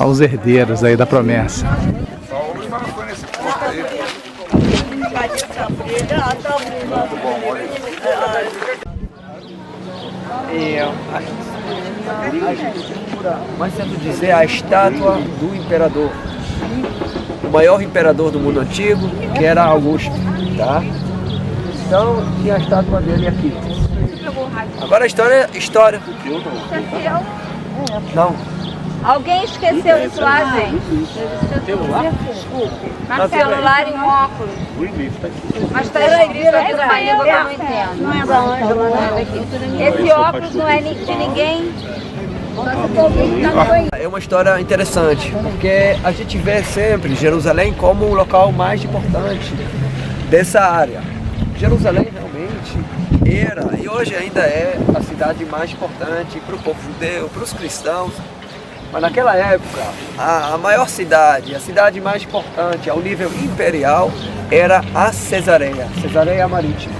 Olha os herdeiros aí da promessa. Mas tento dizer a estátua do imperador, o maior imperador do mundo antigo, que era Augusto, tá? Então tinha a estátua dele aqui. Agora a história. Esqueceu? Não. Alguém esqueceu isso lá, gente? Mas celular e um óculos. Mas tá escrito aqui numa língua que eu não entendo. Não é da Ângela, não é daqui. Esse óculos não é de ninguém. É uma história interessante, porque a gente vê sempre Jerusalém como o local mais importante dessa área. Jerusalém realmente era, e hoje ainda é, a cidade mais importante para o povo judeu, para os cristãos. Mas naquela época, a maior cidade, a cidade mais importante ao nível imperial era a Cesareia Marítima.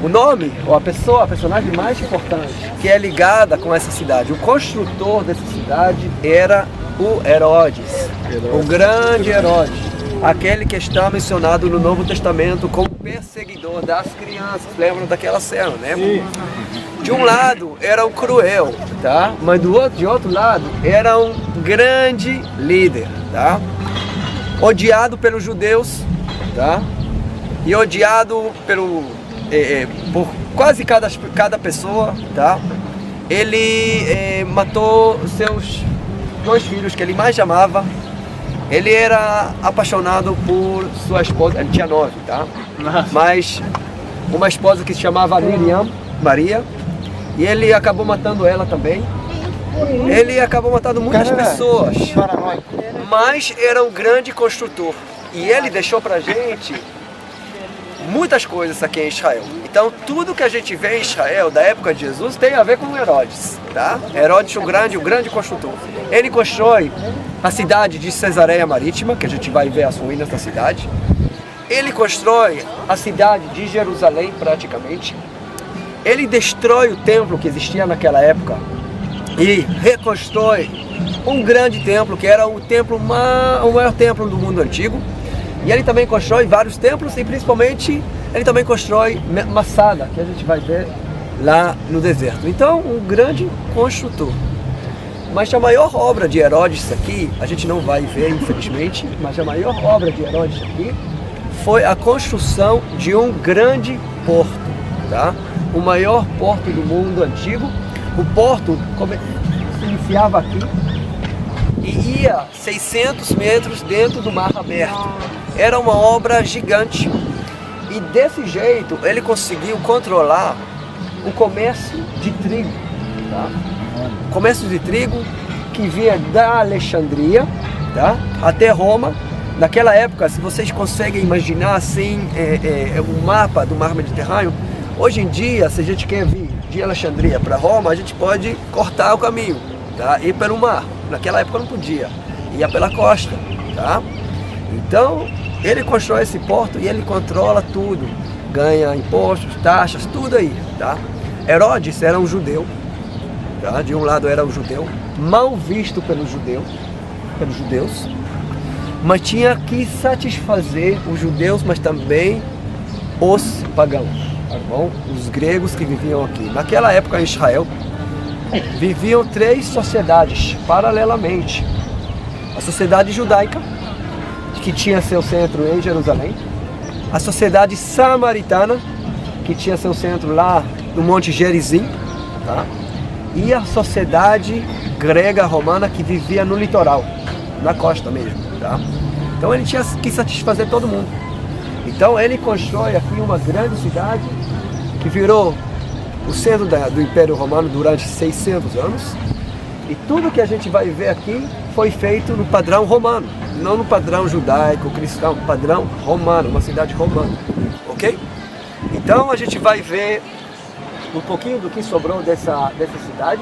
O nome, ou a personagem mais importante que é ligada com essa cidade, o construtor dessa cidade era o Herodes, o grande Herodes, aquele que está mencionado no Novo Testamento como perseguidor das crianças. Lembram daquela cena, né? De um lado era um cruel, tá? Mas de outro lado era um grande líder, tá? Odiado pelos judeus, tá? E odiado por quase cada pessoa, tá? Ele matou seus 2 filhos que ele mais amava. Ele era apaixonado por sua esposa, ele tinha 9, tá? Mas uma esposa que se chamava Miriam, Maria, e ele acabou matando ela também. Ele acabou matando muitas pessoas, mas era um grande construtor. E ele deixou pra gente muitas coisas aqui em Israel. Então tudo que a gente vê em Israel da época de Jesus tem a ver com Herodes, tá? Herodes o grande construtor. Ele constrói a cidade de Cesareia Marítima, que a gente vai ver as ruínas da cidade. Ele constrói a cidade de Jerusalém praticamente. Ele destrói o templo que existia naquela época e reconstrói um grande templo, que era o maior templo do mundo antigo. E ele também constrói vários templos e principalmente ele também constrói Masada, que a gente vai ver lá no deserto. Então, um grande construtor. Mas a maior obra de Herodes aqui, a gente não vai ver infelizmente, mas a maior obra de Herodes aqui foi a construção de um grande porto, tá? O maior porto do mundo antigo. O porto se iniciava aqui e ia 600 metros dentro do mar aberto. Era uma obra gigante. E desse jeito ele conseguiu controlar o comércio de trigo, tá? O comércio de trigo que vinha da Alexandria, tá? Até Roma. Naquela época, se vocês conseguem imaginar assim, um mapa do mar Mediterrâneo, hoje em dia, se a gente quer vir de Alexandria para Roma, a gente pode cortar o caminho, tá? Ir pelo mar. Naquela época não podia, ia pela costa, tá? Então, ele constrói esse porto e ele controla tudo, ganha impostos, taxas, tudo aí, tá? Herodes era um judeu, tá? De um lado era um judeu, mal visto pelos judeus, mas tinha que satisfazer os judeus, mas também os pagãos, tá bom? Os gregos que viviam aqui. Naquela época em Israel, viviam 3 sociedades paralelamente. A sociedade judaica, que tinha seu centro em Jerusalém. A sociedade samaritana, que tinha seu centro lá no Monte Gerizim, tá? E a sociedade grega romana, que vivia no litoral, na costa mesmo, tá? Então ele tinha que satisfazer todo mundo. Então ele constrói aqui uma grande cidade que virou o centro do Império Romano durante 600 anos. E tudo que a gente vai ver aqui foi feito no padrão romano, não no padrão judaico, cristão, padrão romano, uma cidade romana, ok? Então a gente vai ver um pouquinho do que sobrou dessa cidade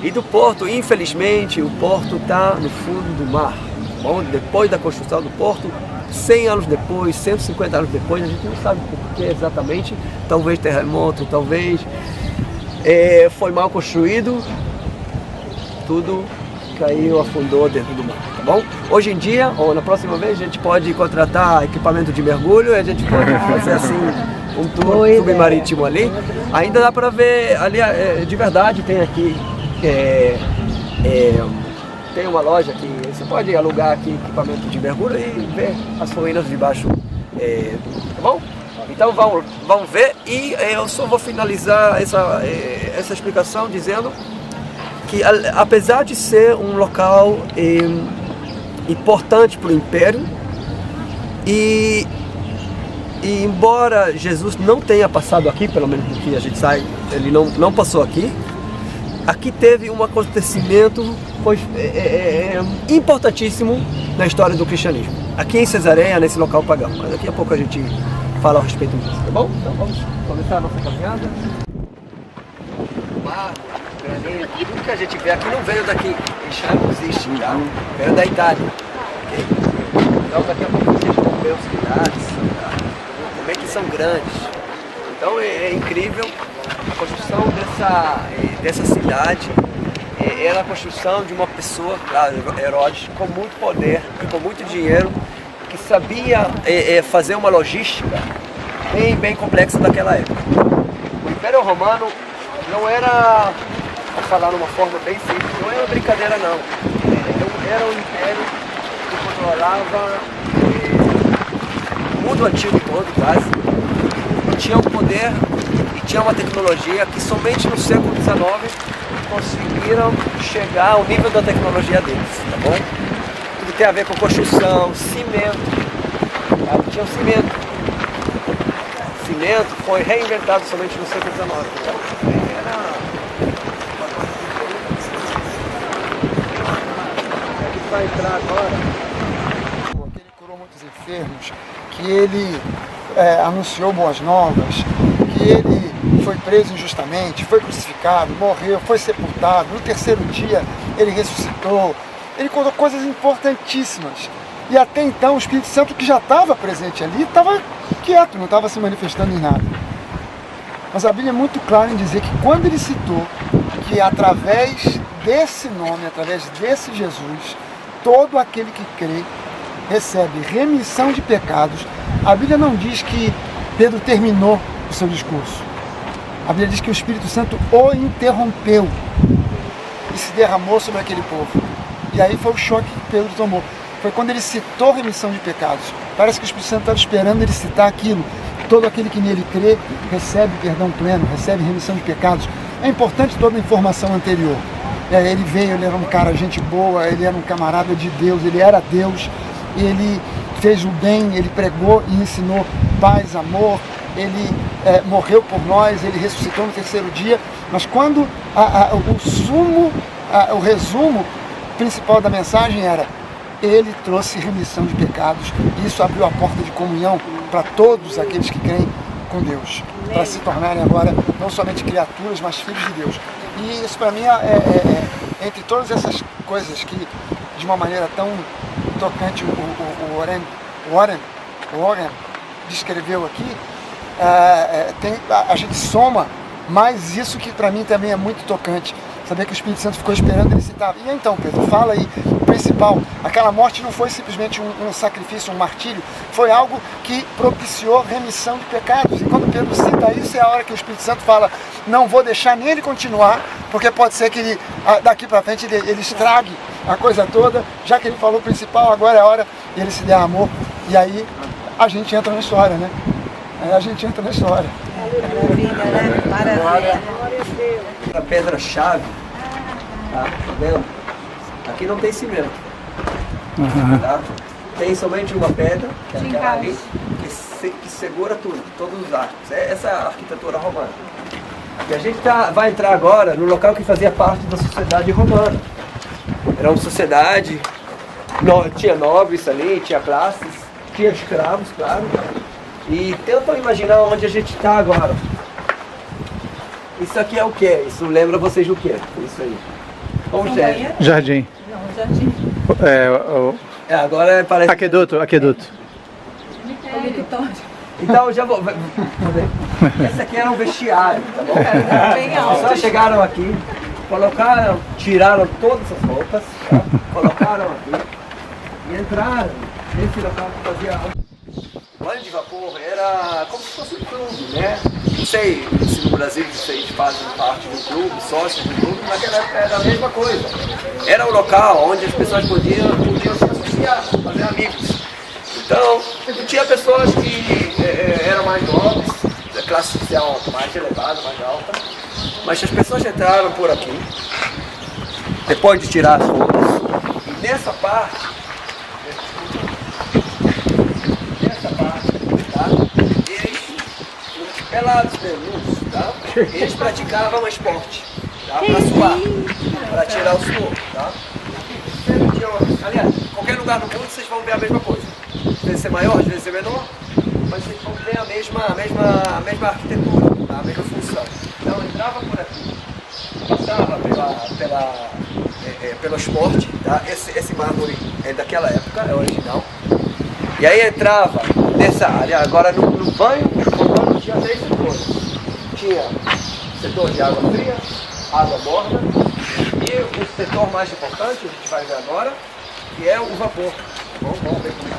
e do porto. Infelizmente o porto está no fundo do mar. Bom, depois da construção do porto, 100 anos depois, 150 anos depois, a gente não sabe por que exatamente, talvez terremoto, talvez foi mal construído, tudo caiu, afundou dentro do mar, tá bom? Hoje em dia, ou na próxima vez, a gente pode contratar equipamento de mergulho, a gente pode fazer assim um tour submarítimo ali. Ainda dá para ver ali, de verdade, tem aqui, tem uma loja que você pode alugar aqui equipamento de mergulho e ver as ruínas de baixo, tá bom? Então vão ver, e eu só vou finalizar essa explicação dizendo que apesar de ser um local importante para o Império, e embora Jesus não tenha passado aqui, pelo menos do que a gente sabe, ele não passou aqui, aqui teve um acontecimento importantíssimo na história do cristianismo. Aqui em Cesareia, nesse local pagão. Mas daqui a pouco a gente fala a respeito disso, tá bom? Então vamos começar a nossa caminhada. Mar, granito, tudo que a gente vê aqui não veio daqui. Isso não existe, tá? Veio da Itália. Okay? Então daqui a pouco vocês vão ver os cidades, como é que são grandes. Então é incrível a construção dessa cidade. Era a construção de uma pessoa, claro, Herodes, com muito poder e com muito dinheiro, que sabia fazer uma logística bem complexa daquela época. O Império Romano não era, vou falar de uma forma bem simples, não era brincadeira não. Era um império que controlava o mundo antigo todo quase. Tinha um poder e tinha uma tecnologia que somente no século XIX conseguiram chegar ao nível da tecnologia deles, tá bom? Tudo tem a ver com construção, cimento, tá? Tinha o cimento. Cimento foi reinventado somente no século XIX. Então, a gente vai entrar agora. Ele curou muitos enfermos, que ele anunciou boas novas, que ele foi preso injustamente, foi crucificado, morreu, foi sepultado, no terceiro dia ele ressuscitou, ele contou coisas importantíssimas. E até então o Espírito Santo, que já estava presente ali, estava quieto, não estava se manifestando em nada. Mas a Bíblia é muito clara em dizer que quando ele citou que através desse nome, através desse Jesus, todo aquele que crê recebe remissão de pecados, a Bíblia não diz que Pedro terminou o seu discurso. A Bíblia diz que o Espírito Santo o interrompeu e se derramou sobre aquele povo. E aí foi o choque que Pedro tomou. Foi quando ele citou remissão de pecados. Parece que o Espírito Santo estava esperando ele citar aquilo. Todo aquele que nele crê recebe perdão pleno, recebe remissão de pecados. É importante toda a informação anterior. Ele veio, ele era um cara gente boa, ele era um camarada de Deus, ele era Deus, ele fez o bem, ele pregou e ensinou paz, amor, ele morreu por nós, ele ressuscitou no terceiro dia, mas quando o resumo principal da mensagem era: ele trouxe remissão de pecados, e isso abriu a porta de comunhão para todos aqueles que creem com Deus, para se tornarem agora não somente criaturas, mas filhos de Deus. E isso para mim entre todas essas coisas que de uma maneira tão tocante o Warren descreveu aqui, a gente soma mais isso que para mim também é muito tocante. Saber que o Espírito Santo ficou esperando ele citar. E então, Pedro, fala aí, o principal, aquela morte não foi simplesmente um sacrifício, um martírio, foi algo que propiciou remissão de pecados. E quando Pedro cita isso, é a hora que o Espírito Santo fala: não vou deixar nem ele continuar, porque pode ser que ele, daqui para frente ele estrague a coisa toda, já que ele falou o principal, agora é a hora, e ele se derramou. E aí a gente entra na história, né? A gente entra na história. Maravilha, né? Maravilha. A pedra-chave, tá vendo? Aqui não tem cimento, tá? Tem somente uma pedra, que é aquela ali, que segura tudo, todos os arcos. Essa é a arquitetura romana. E a gente vai entrar agora no local que fazia parte da sociedade romana. Era uma sociedade, tinha nobres ali, tinha classes, tinha escravos, claro. E tentam imaginar onde a gente está agora. Isso aqui é o quê? Isso lembra vocês do quê? Isso aí. Como é? Jardim. Não, jardim. Agora parece... Aqueduto. Então eu já vou ver. Esse aqui era um vestiário, tá bom? As pessoas chegaram aqui colocaram, tiraram todas as roupas, tá? Colocaram aqui e entraram nesse local que fazia. O banho de vapor era como se fosse um clube, né? Não sei se no Brasil vocês fazem parte do clube, sócios do clube, naquela época era a mesma coisa. Era o local onde as pessoas podiam se associar, fazer amigos. Então, tinha pessoas que eram mais nobres, da classe social mais elevada, mais alta, mas as pessoas entraram por aqui, depois de tirar as roupas, e nessa parte, tá? Eles, pelados mesmo, tá? Eles praticavam esporte, tá? Para suar, para tirar o suor, tá? Aliás, em qualquer lugar do mundo vocês vão ver a mesma coisa. Às vezes ser maior, às vezes ser menor, mas vocês vão ver a mesma arquitetura, tá? A mesma função. Então entrava por aqui, passava pelo esporte, tá? Esse mármore é daquela época, é original. E aí entrava nessa área, agora no banho tinha 3 setores. Tinha o setor de água fria, água morna, e o setor mais importante, a gente vai ver agora, que é o vapor. Vamos ver como é.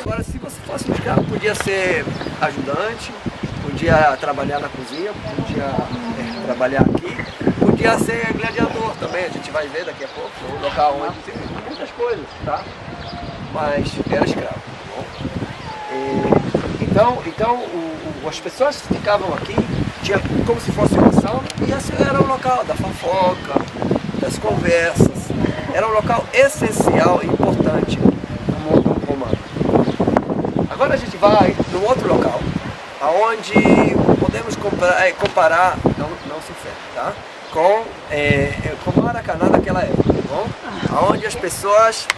Agora, se você fosse buscar, podia ser ajudante, podia trabalhar na cozinha, podia trabalhar aqui, podia ser gladiador também, a gente vai ver daqui a pouco, no local onde tem muitas coisas, tá? Mas era escravo, tá bom? Então as pessoas que ficavam aqui, tinha como se fosse uma sauna, e esse era o local da fofoca, das conversas, era um local essencial e importante no mundo romano. Agora a gente vai num outro local, aonde podemos comparar, não se ofende, tá? Com o Maracanã daquela época, tá bom? Onde as pessoas